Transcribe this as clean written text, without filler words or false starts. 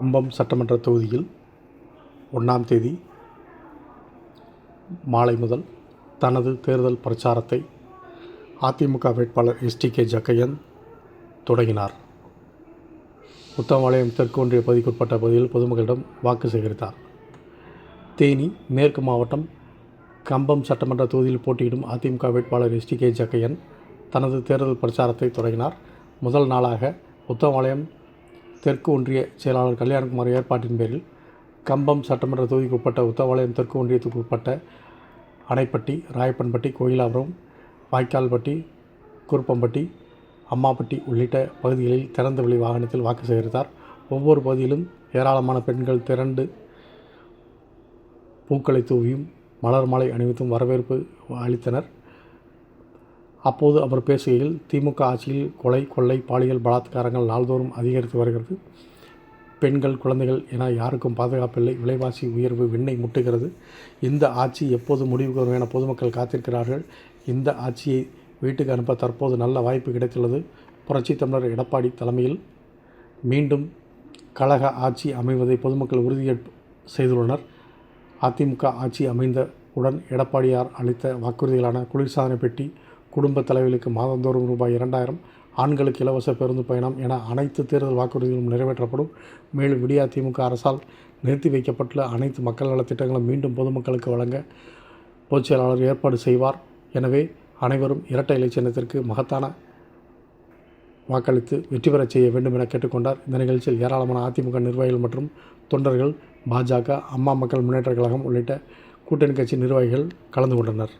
கம்பம் சட்டமன்ற தொகுதியில் 1ஆம் தேதி மாலை முதல் தனது தேர்தல் பிரச்சாரத்தை அதிமுக வேட்பாளர் எஸ்டிகே ஜக்கையன் தொடங்கினார். உத்தமபாளையம் தெற்கு ஒன்றிய பகுதிக்குட்பட்ட பகுதியில் பொதுமக்களிடம் வாக்கு சேகரித்தார். தேனி மேற்கு மாவட்டம் கம்பம் சட்டமன்ற தொகுதியில் போட்டியிடும் அதிமுக வேட்பாளர் எஸ்டிகே ஜக்கையன் தனது தேர்தல் பிரச்சாரத்தை தொடங்கினார். முதல் நாளாக உத்தமபாளையம் தெற்கு ஒன்றிய செயலாளர் கல்யாணகுமார் ஏற்பாட்டின் பேரில் கம்பம் சட்டமன்ற தொகுதிக்கு உட்பட்ட உத்தமபாளையம் தெற்கு ஒன்றியத்துக்கு உட்பட்ட அணைப்பட்டி, ராயப்பன்பட்டி, கோயிலாபுரம், வாய்க்கால்பட்டி, குருப்பம்பட்டி, அம்மாப்பட்டி உள்ளிட்ட பகுதிகளில் திறந்தவெளி வாகனத்தில் வாக்கு சேகரித்தார். ஒவ்வொரு பகுதியிலும் ஏராளமான பெண்கள் திரண்டு பூக்களை தூவியும் மலர் மாலை அணிவித்தும் வரவேற்பு அளித்தனர். அப்போது அவர் பேசுகையில், திமுக ஆட்சியில் கொலை, கொள்ளை, பாலியல் பலாத்காரங்கள் நாள்தோறும் அதிகரித்து வருகிறது. பெண்கள், குழந்தைகள் என யாருக்கும் பாதுகாப்பில்லை. விலைவாசி உயர்வு விண்ணை முட்டுகிறது. இந்த ஆட்சி எப்போது முடிவுக்கு வரும் என பொதுமக்கள் காத்திருக்கிறார்கள். இந்த ஆட்சியை வீட்டுக்கு அனுப்ப தற்போது நல்ல வாய்ப்பு கிடைத்துள்ளது. புரட்சித் தமிழர் எடப்பாடி தலைமையில் மீண்டும் கழக ஆட்சி அமைவதை பொதுமக்கள் உறுதியேற்பு செய்துள்ளனர். அதிமுக ஆட்சி அமைந்தவுடன் எடப்பாடியார் அளித்த வாக்குறுதிகளான குளிர்சாதன பெட்டி, குடும்ப தலைவிகளுக்கு மாதந்தோறும் ரூபாய் 2000, ஆண்களுக்கு இலவச பேருந்து பயணம் என அனைத்து தேர்தல் வாக்குறுதிகளும் நிறைவேற்றப்படும். மேலும் விடியா திமுக அரசால் நிறுத்தி வைக்கப்பட்டுள்ள அனைத்து மக்கள் நலத்திட்டங்களும் மீண்டும் பொதுமக்களுக்கு வழங்க பொதுச் செயலாளர் ஏற்பாடு செய்வார். எனவே அனைவரும் இரட்டை இலை சின்னத்திற்கு மகத்தான வாக்களித்து வெற்றி பெறச் செய்ய வேண்டும் என கேட்டுக்கொண்டார். இந்த நிகழ்ச்சியில் ஏராளமான அதிமுக நிர்வாகிகள் மற்றும் தொண்டர்கள், பாஜக, அம்மா மக்கள் முன்னேற்ற கழகம் உள்ளிட்ட கூட்டணி கட்சி நிர்வாகிகள் கலந்து கொண்டனர்.